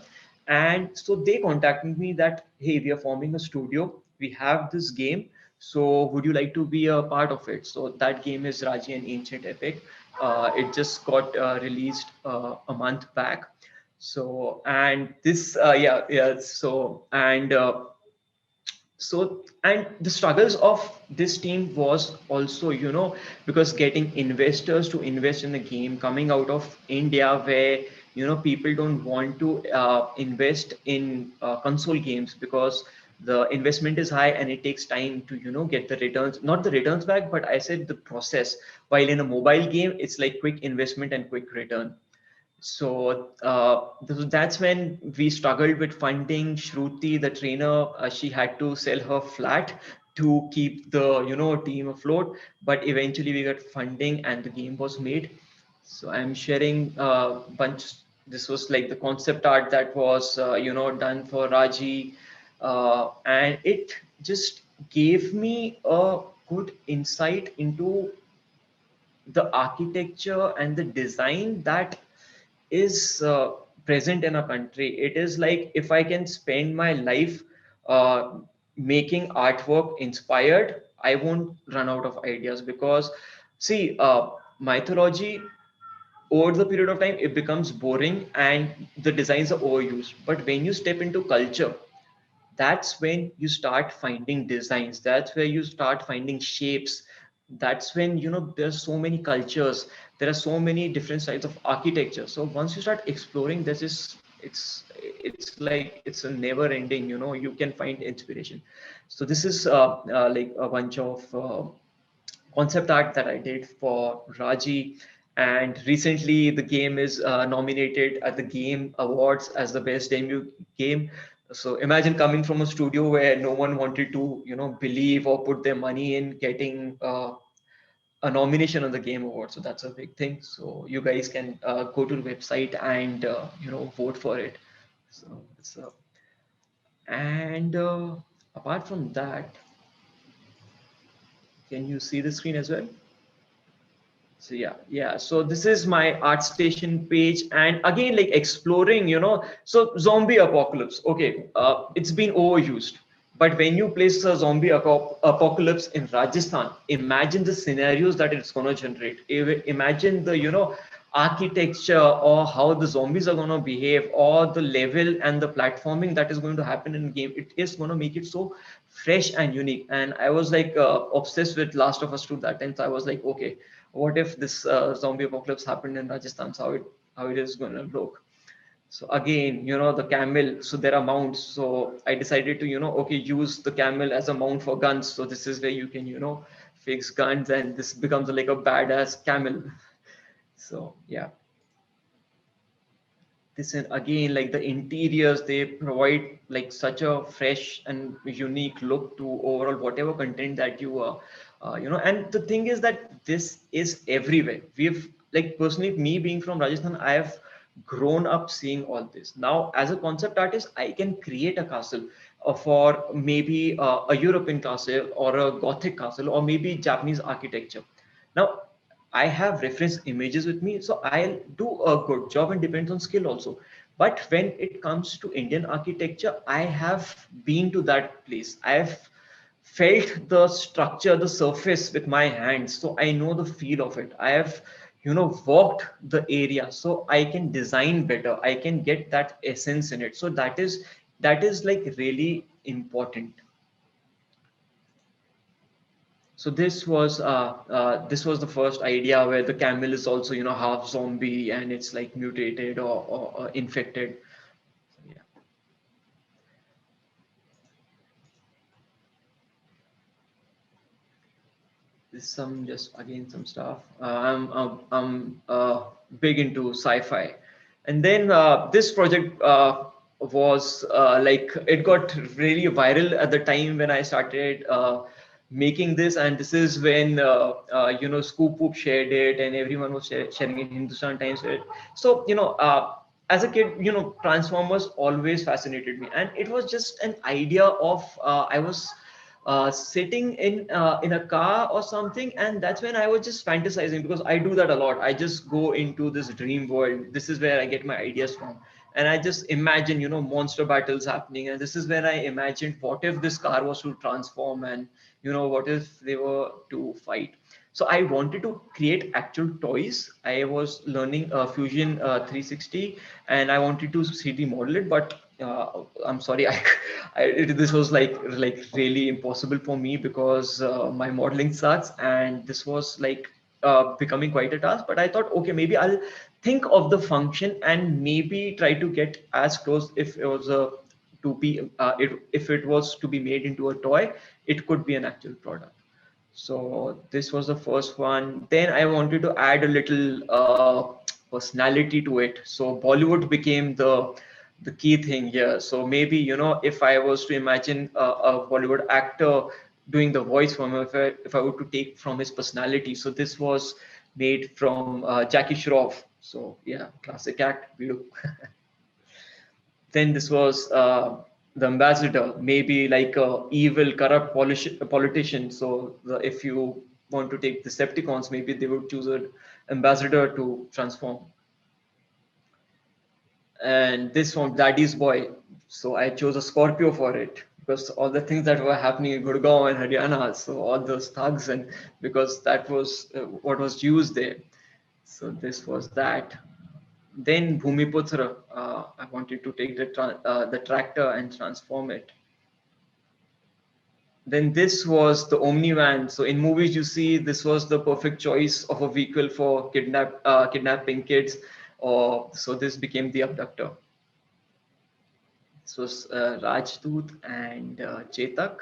And so they contacted me that, hey, we are forming a studio, we have this game, so would you like to be a part of it? So that game is Raji and Ancient Epic. It just got released a month back. So, and this and the struggles of this team was also, because getting investors to invest in the game, coming out of India where people don't want to invest in console games because the investment is high and it takes time to get the returns, not the returns back, but I said the process. While in a mobile game it's like quick investment and quick return. So that's when we struggled with funding. Shruti, the trainer, she had to sell her flat to keep the team afloat. But eventually we got funding and the game was made. So I'm sharing a bunch. This was like the concept art that was done for Raji, and it just gave me a good insight into the architecture and the design that is present in a country. It is like if I can spend my life uh, making artwork inspired, I won't run out of ideas. Because see, mythology, over the period of time it becomes boring and the designs are overused. But when you step into culture, that's when you start finding designs, that's where you start finding shapes. That's when there's so many cultures, there are so many different sides of architecture. So once you start exploring, this is it's like it's a never ending, you can find inspiration. So this is like a bunch of concept art that I did for Raji. And recently the game is nominated at the Game Awards as the best debut game. So imagine coming from a studio where no one wanted to, believe or put their money in getting a nomination on the Game Awards. So that's a big thing. So you guys can go to the website and, vote for it. So it's and apart from that, can you see the screen as well? So yeah. So this is my ArtStation page, and again, like exploring, so zombie apocalypse. Okay, it's been overused, but when you place a zombie apocalypse in Rajasthan, imagine the scenarios that it's gonna generate. Imagine the architecture, or how the zombies are gonna behave, or the level and the platforming that is going to happen in the game. It is gonna make it so fresh and unique. And I was like obsessed with Last of Us 2 that time. So I was like, okay, what if this zombie apocalypse happened in Rajasthan? So how it is going to look? So again, the camel. So there are mounts. So I decided to okay, use the camel as a mount for guns. So this is where you can fakes guns, and this becomes like a badass camel. So yeah, this is again like the interiors, they provide like such a fresh and unique look to overall whatever content that you are, and the thing is that this is everywhere. We've like personally, me being from Rajasthan, I have grown up seeing all this. Now as a concept artist, I can create a castle for maybe a European castle or a Gothic castle or maybe Japanese architecture. Now I have reference images with me, so I'll do a good job, and depends on skill also. But when it comes to Indian architecture, I have been to that place. I have felt the structure, the surface with my hands, so I know the feel of it. I have, walked the area, so I can design better. I can get that essence in it. So that is like really important. So this was the first idea where the camel is also half zombie and it's like mutated or infected. Yeah, this is some just again some stuff. I'm big into sci-fi, and then this project was like it got really viral at the time when I started making this, and this is when Scoop Whoop shared it, and everyone was sharing it. Hindustan Times shared it. So as a kid, Transformers always fascinated me, and it was just an idea of I was sitting in a car or something, and that's when I was just fantasizing, because I do that a lot. I just go into this dream world. This is where I get my ideas from, and I just imagine monster battles happening. And this is when I imagined, what if this car was to transform, and what if they were to fight. So I wanted to create actual toys. I was learning Fusion 360, and I wanted to 3D model it, but I'm sorry, this was like really impossible for me, because my modeling sucks, and this was like becoming quite a task. But I thought, okay, maybe I'll think of the function and maybe try to get as close. If it was a to be if it was to be made into a toy, it could be an actual product. So this was the first one. Then I wanted to add a little personality to it. So Bollywood became the key thing here. So maybe if I was to imagine a Bollywood actor doing the voice from him, if I were to take from his personality. So this was made from Jackie Shroff. So yeah, classic act. We look. Then this was the ambassador, maybe like a evil, corrupt politician. So if you want to take Decepticons, maybe they would choose an ambassador to transform. And this one, Daddy's Boy. So I chose a Scorpio for it, because all the things that were happening in Gurgaon and Haryana, so all those thugs, and because that was what was used there. So this was that. Then Bhumiputra, I wanted to take the tractor and transform it. Then this was the Omni van. So in movies, you see this was the perfect choice of a vehicle for kidnapping kids. Or so this became the abductor. This was Rajdoot and Chetak.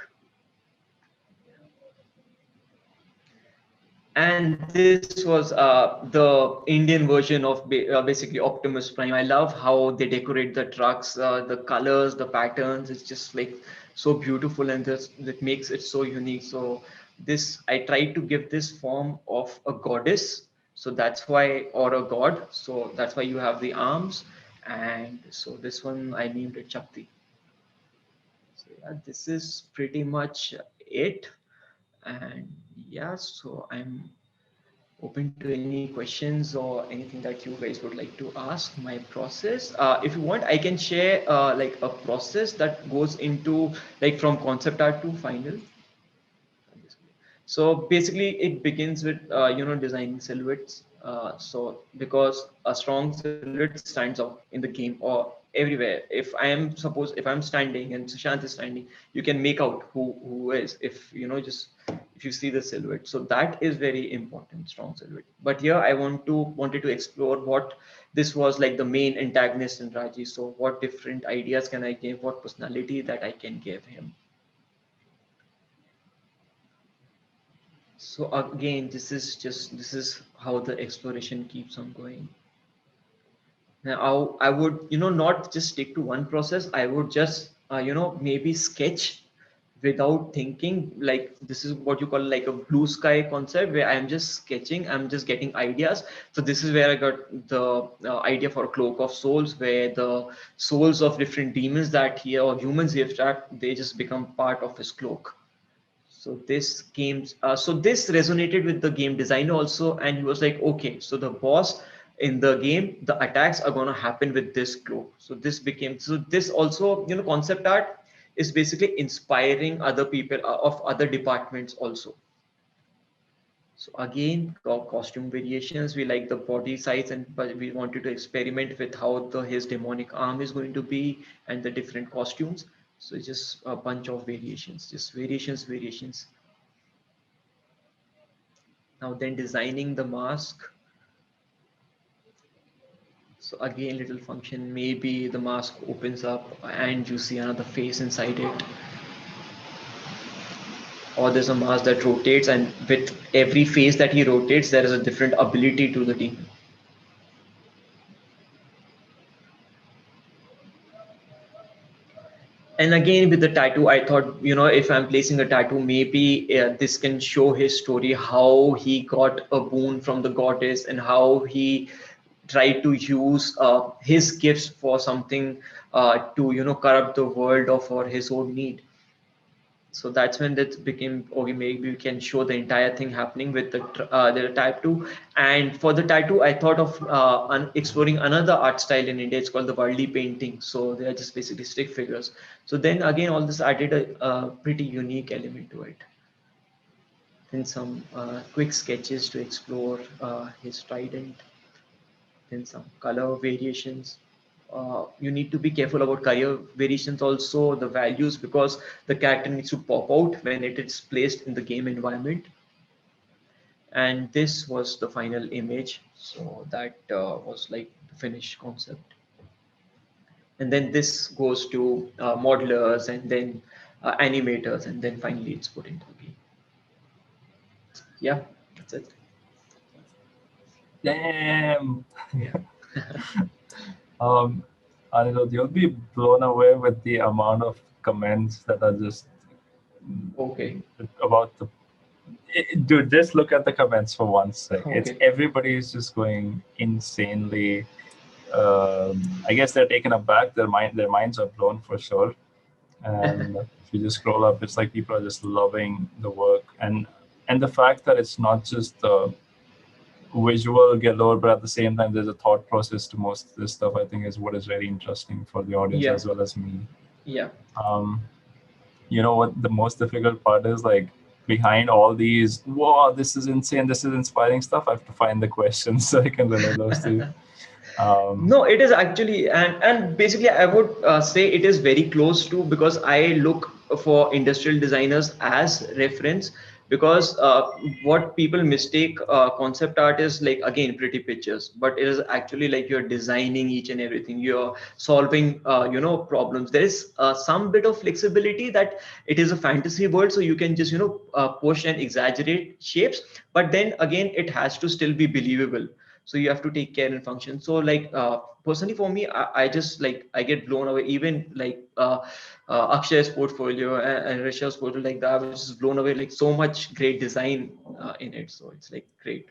And this was the Indian version of basically Optimus Prime. I love how they decorate the trucks, the colors, the patterns. It's just like so beautiful, and that makes it so unique. So this, I tried to give this form of a goddess. So that's why, or a god. So that's why you have the arms. And so this one I named it Shakti. So yeah, this is pretty much it. And yeah, so I'm open to any questions or anything that you guys would like to ask. My process, if you want, I can share like a process that goes into like from concept art to final. So basically it begins with designing silhouettes. So because a strong silhouette stands out in the game or everywhere. If I'm standing and Sushant is standing, you can make out who is, if just if you see the silhouette. So that is very important, strong silhouette. But here I wanted to explore what this was like the main antagonist in Raji. So what different ideas can I give, what personality that I can give him. So again, this is how the exploration keeps on going. Now I would, not just stick to one process. I would just, maybe sketch without thinking. Like this is what you call like a blue sky concept, where I'm just sketching, I'm just getting ideas. So this is where I got the idea for a cloak of souls, where the souls of different demons that he or humans he abstract, they just become part of his cloak. So this resonated with the game designer also, and he was like, okay, so the boss in the game, the attacks are gonna happen with this cloak. So this also, concept art is basically inspiring other people of other departments also. So again, costume variations. We like the body size, but we wanted to experiment with how his demonic arm is going to be and the different costumes. So it's just a bunch of variations, just variations. Now then designing the mask. So again, little function, maybe the mask opens up and you see another face inside it. Or there's a mask that rotates, and with every face that he rotates, there is a different ability to the demon. And again, with the tattoo, I thought, if I'm placing a tattoo, maybe this can show his story, how he got a boon from the goddess and how he tried to use his gifts for something to, corrupt the world or for his own need. So that's when that became, okay, maybe we can show the entire thing happening with the tattoo. And for the tattoo, I thought of exploring another art style in India. It's called the worldly painting. So they are just basically stick figures. So then again, all this added a pretty unique element to it. Then some quick sketches to explore his trident. Then some color variations. You need to be careful about color variations also, the values, because the character needs to pop out when it is placed in the game environment. And this was the final image. So that was like the finished concept. And then this goes to modelers, and then animators, and then finally it's put into the game. Yeah, that's it. Damn. Yeah. Anirudh, you'll be blown away with the amount of comments that are just Okay. about the. Dude, just look at the comments for one sec. It's Okay. everybody is just going insanely. I guess they're taken aback. Their minds are blown for sure. And if you just scroll up, it's like people are just loving the work, and the fact that it's not just the visual galore, but at the same time there's a thought process to most of this stuff. I think is what is very interesting for the audience Yeah. as well as me. Yeah. You know what the most difficult part is? Like behind all these, whoa, this is insane, this is inspiring stuff, I have to find the questions so I can relate those to you. No, it is actually, and basically, I would say it is very close to, because I look for industrial designers as reference, because what people mistake concept art is like, again, pretty pictures, but it is actually like you're designing each and everything. You're solving, problems. There is some bit of flexibility that it is a fantasy world, so you can just push and exaggerate shapes, but then again, it has to still be believable. So you have to take care and function. So like personally for me, I just like, I get blown away, even like Akshay's portfolio and Rishav's portfolio, like that, I was just blown away, like so much great design in it. So it's like great.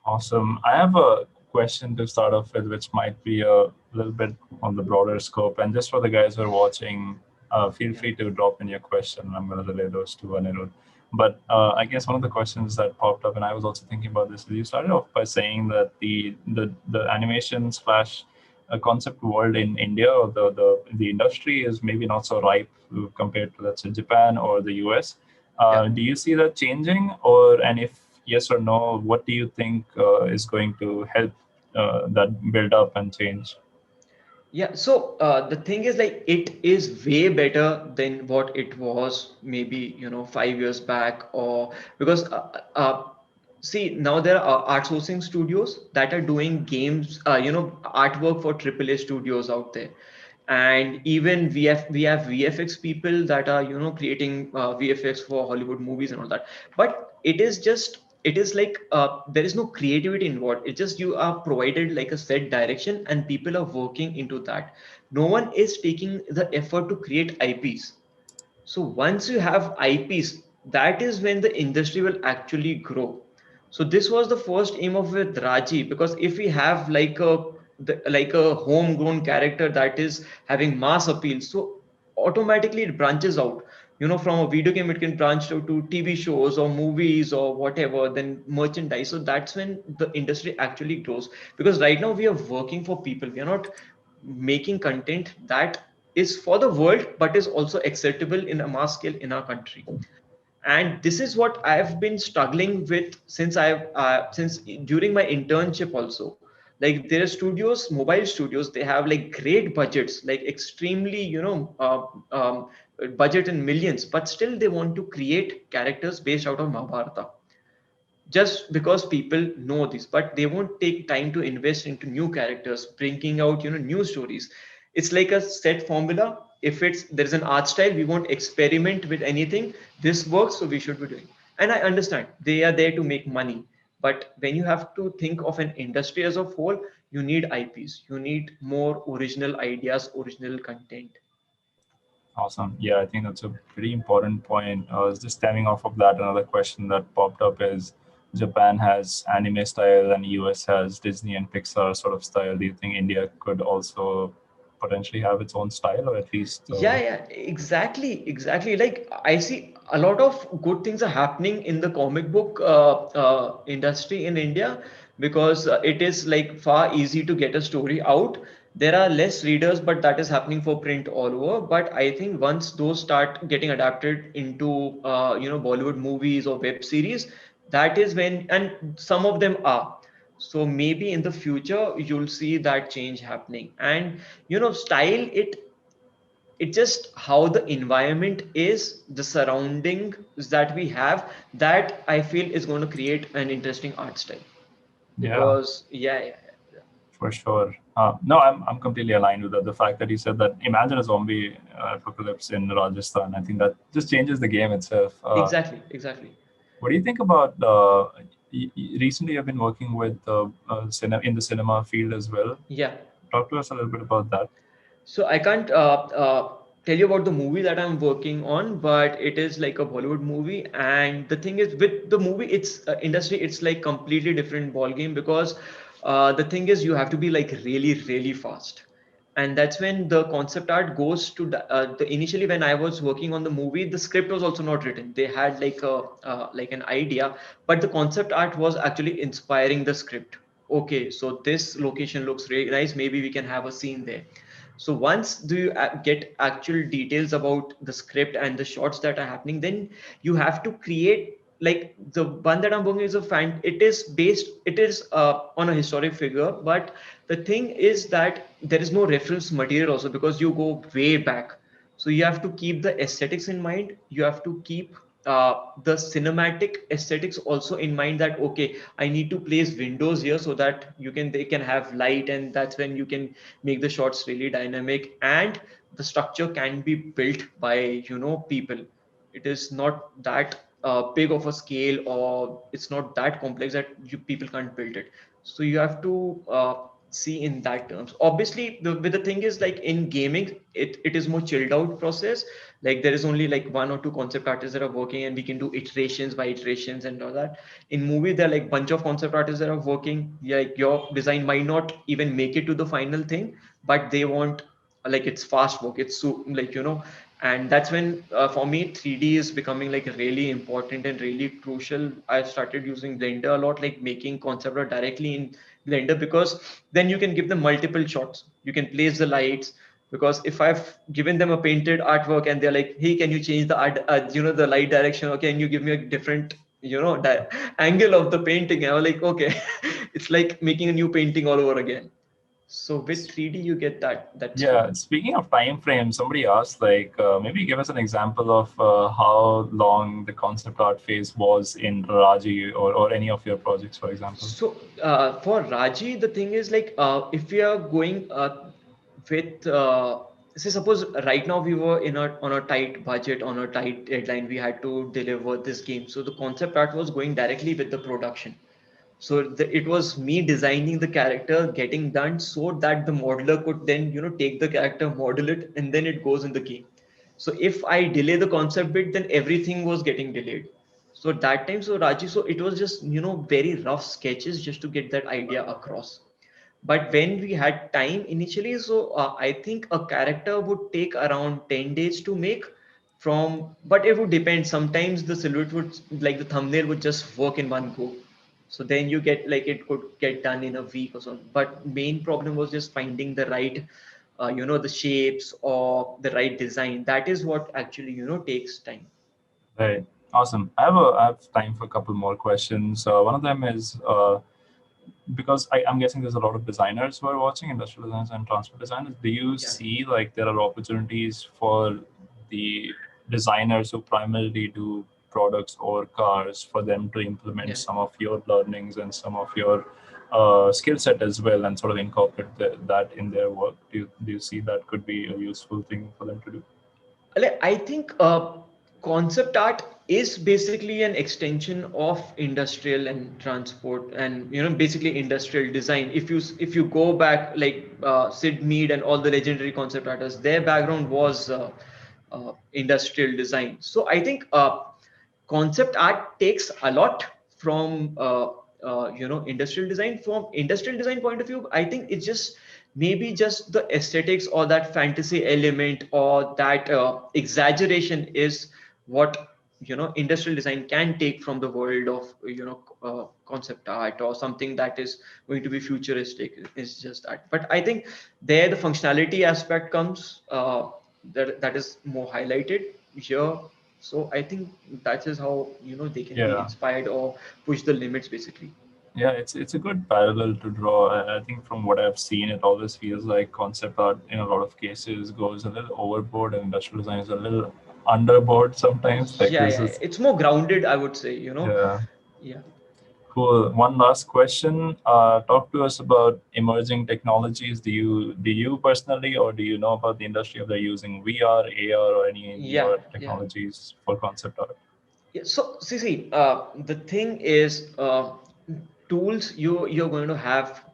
Awesome. I have a question to start off with, which might be a little bit on the broader scope. And just for the guys who are watching, feel free to drop in your question. I'm going to relay those to Anirudh. But I guess one of the questions that popped up, and I was also thinking about this, is you started off by saying that the animation slash concept world in India, or the industry, is maybe not so ripe compared to, let's say, Japan or the US. Do you see that changing, and if yes or no, what do you think is going to help that build up and change? Yeah, so the thing is, like, it is way better than what it was maybe 5 years back, or because see, now there are outsourcing studios that are doing games, artwork for AAA studios out there. And even we have VFX people that are creating VFX for Hollywood movies and all that. But it is like there is no creativity involved. It's just you are provided like a set direction and people are working into that. No one is taking the effort to create IPs. So once you have IPs, that is when the industry will actually grow. So this was the first aim of with Raji, because if we have like like a homegrown character that is having mass appeal, so automatically it branches out. You know, from a video game, it can branch out to TV shows or movies or whatever, then merchandise. So that's when the industry actually grows. Because right now we are working for people. We are not making content that is for the world but is also acceptable in a mass scale in our country. And this is what I've been struggling with since during my internship also. Like there are studios, mobile studios, they have like great budgets, like extremely, budget in millions, but still they want to create characters based out of Mahabharata, just because people know this, but they won't take time to invest into new characters, bringing out, new stories. It's like a set formula. If it's there's an art style, we won't experiment with anything. This works, so we should be doing. And I understand they are there to make money, but when you have to think of an industry as a whole, you need IPs, you need more original ideas, original content. Awesome. Yeah, I think that's a pretty important point. Just stemming off of that, another question that popped up is Japan has anime style and US has Disney and Pixar sort of style. Do you think India could also potentially have its own style, or at least? Yeah, exactly. Like I see a lot of good things are happening in the comic book industry in India, because it is like far easy to get a story out. There are less readers, but that is happening for print all over. But I think once those start getting adapted into Bollywood movies or web series, that is when, and some of them are. So maybe in the future you'll see that change happening. And style, it's just how the environment is, the surroundings that we have, that I feel is going to create an interesting art style. Yeah, Because yeah. for sure. No, I'm completely aligned with that. The fact that you said that, imagine a zombie apocalypse in Rajasthan. I think that just changes the game itself. Exactly. What do you think about? Recently, I've been working with in the cinema field as well. Yeah. Talk to us a little bit about that. So I can't tell you about the movie that I'm working on, but it is like a Bollywood movie. And the thing is, with the movie, it's industry, it's like completely different ball game, because the thing is, you have to be like really, really fast. And that's when the concept art goes to the initially when I was working on the movie, the script was also not written. They had like a like an idea, but the concept art was actually inspiring the script. Okay, so this location looks really nice. Maybe we can have a scene there. So once do you get actual details about the script and the shots that are happening, then you have to create, like the one that I'm working is a fan. It is on a historic figure, but the thing is that there is no reference material also, because you go way back. So you have to keep the aesthetics in mind. You have to keep the cinematic aesthetics also in mind, that okay, I need to place windows here so that they can have light, and that's when you can make the shots really dynamic, and the structure can be built by people. It is not that big of a scale, or it's not that complex that people can't build it. So you have to see in that terms. Obviously the thing is, like in gaming, it is more chilled out process. Like there is only like one or two concept artists that are working, and we can do iterations by iterations and all that. In movie, there are like bunch of concept artists that are working. Like your design might not even make it to the final thing, but they want, like, it's fast work, it's so like and that's when for me 3D is becoming like really important and really crucial. I started using Blender a lot, like making concept art directly in Blender, because then you can give them multiple shots, you can place the lights. Because if I've given them a painted artwork and they're like, hey, can you change the art, the light direction, okay, and you give me a different angle of the painting, I was like, okay. It's like making a new painting all over again. So with 3D, you get that Yeah, speed. speaking of time frame, somebody asked, like, maybe give us an example of how long the concept art phase was in Raji, or any of your projects, for example. So for Raji, the thing is, like if we are going with say suppose right now we were on a tight budget, on a tight deadline, we had to deliver this game. So the concept art was going directly with the production. So it was me designing the character, getting done so that the modeler could then, take the character, model it, and then it goes in the game. So if I delay the concept bit, then everything was getting delayed. So at that time, so Raji, so it was just, very rough sketches just to get that idea across. But when we had time initially, so I think a character would take around 10 days to make but it would depend. Sometimes the silhouette would, like the thumbnail would just work in one go. So then you get like it could get done in a week or so. But main problem was just finding the right, the shapes or the right design. That is what actually, takes time. Right. Awesome. I have time for a couple more questions. One of them is because I'm guessing there's a lot of designers who are watching, industrial designers and transport designers. Do you see like there are opportunities for the designers who primarily do products or cars for them to implement some of your learnings and some of your skill set as well and sort of incorporate that in their work? Do you see that could be a useful thing for them to do? I think concept art is basically an extension of industrial and transport, and basically industrial design. If you go back, like Sid Mead and all the legendary concept artists, their background was industrial design. So I think concept art takes a lot from industrial design. From industrial design point of view, I think it's just maybe just the aesthetics or that fantasy element or that exaggeration is what industrial design can take from the world of concept art or something that is going to be futuristic. Is just that. But I think there the functionality aspect comes, that is more highlighted here. So I think that is how they can be inspired or push the limits basically. Yeah, it's a good parallel to draw. I think from what I've seen, it always feels like concept art in a lot of cases goes a little overboard, and industrial design is a little underboard sometimes. Like Yeah, this yeah, is it's more grounded, I would say. yeah. Yeah. Cool. One last question. Talk to us about emerging technologies. Do you personally, or do you know about the industry if they're using VR, AR, or any newer technologies for concept art? Yeah. So see, the thing is, tools you're going to have,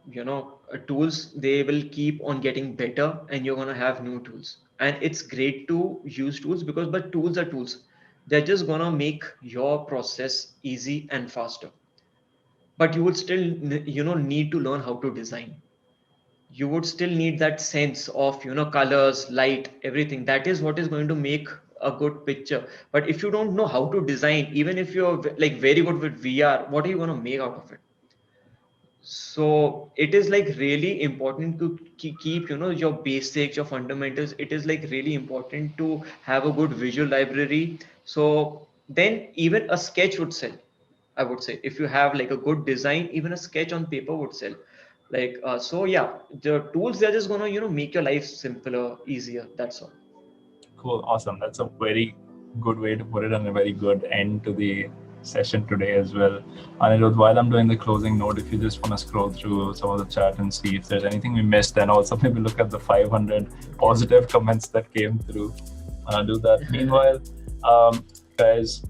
tools, they will keep on getting better, and you're going to have new tools. And it's great to use tools but tools are tools. They're just going to make your process easy and faster. But you would still, need to learn how to design. You would still need that sense of colors, light, everything. That is what is going to make a good picture. But if you don't know how to design, even if you're like very good with VR, what are you going to make out of it? So it is like really important to keep your basics, your fundamentals. It is like really important to have a good visual library. So then even a sketch would sell, I would say. If you have like a good design, even a sketch on paper would sell. Like so yeah, the tools, they're just gonna make your life simpler, easier. That's all. Cool. Awesome. That's a very good way to put it and a very good end to the session today as well. Anirudh, while I'm doing the closing note, if you just want to scroll through some of the chat and see if there's anything we missed, and also maybe look at the 500 positive comments that came through, do that. Meanwhile, guys,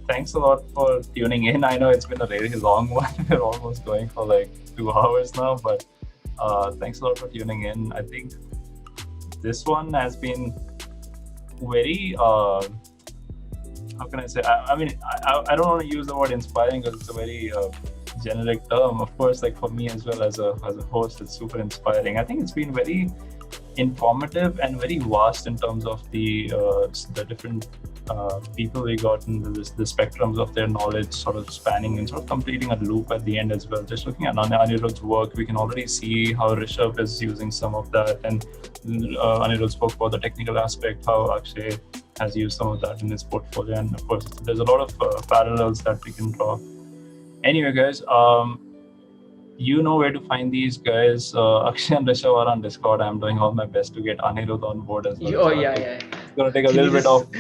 thanks a lot for tuning in. I know it's been a really long one. We're almost going for like 2 hours now, but thanks a lot for tuning in. I think this one has been very how can I say, I mean, I don't want to use the word inspiring because it's a very generic term. Of course, like for me as well as a host, it's super inspiring. I think it's been very informative and very vast in terms of the different people we got in the spectrums of their knowledge sort of spanning and sort of completing a loop at the end as well. Just looking at Anirudh's work, we can already see how Rishav is using some of that, and Anirudh spoke about the technical aspect, how Akshay has used some of that in his portfolio, and of course there's a lot of parallels that we can draw. Anyway, guys, you know where to find these guys. Akshay and Rishav are on Discord. I'm doing all my best to get Anirudh on board as well. Oh, yeah. It's going to take a little bit of...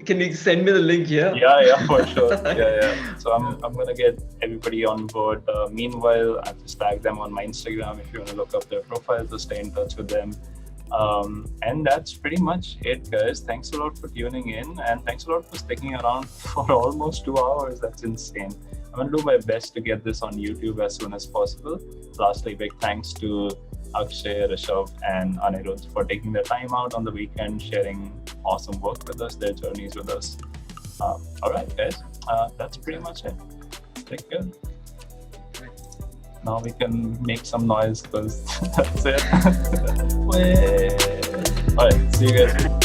Can you send me the link here? Yeah, for sure. Yeah. So I'm going to get everybody on board. Meanwhile, I've just tagged them on my Instagram if you want to look up their profiles to stay in touch with them. And that's pretty much it, guys. Thanks a lot for tuning in, and thanks a lot for sticking around for almost 2 hours. That's insane. I'm going to do my best to get this on YouTube as soon as possible. Lastly, big thanks to Akshay, Rishav, and Anirudh for taking their time out on the weekend, sharing awesome work with us, their journeys with us. All right, guys, that's pretty much it. Take care. Now we can make some noise because that's it. All right, see you guys.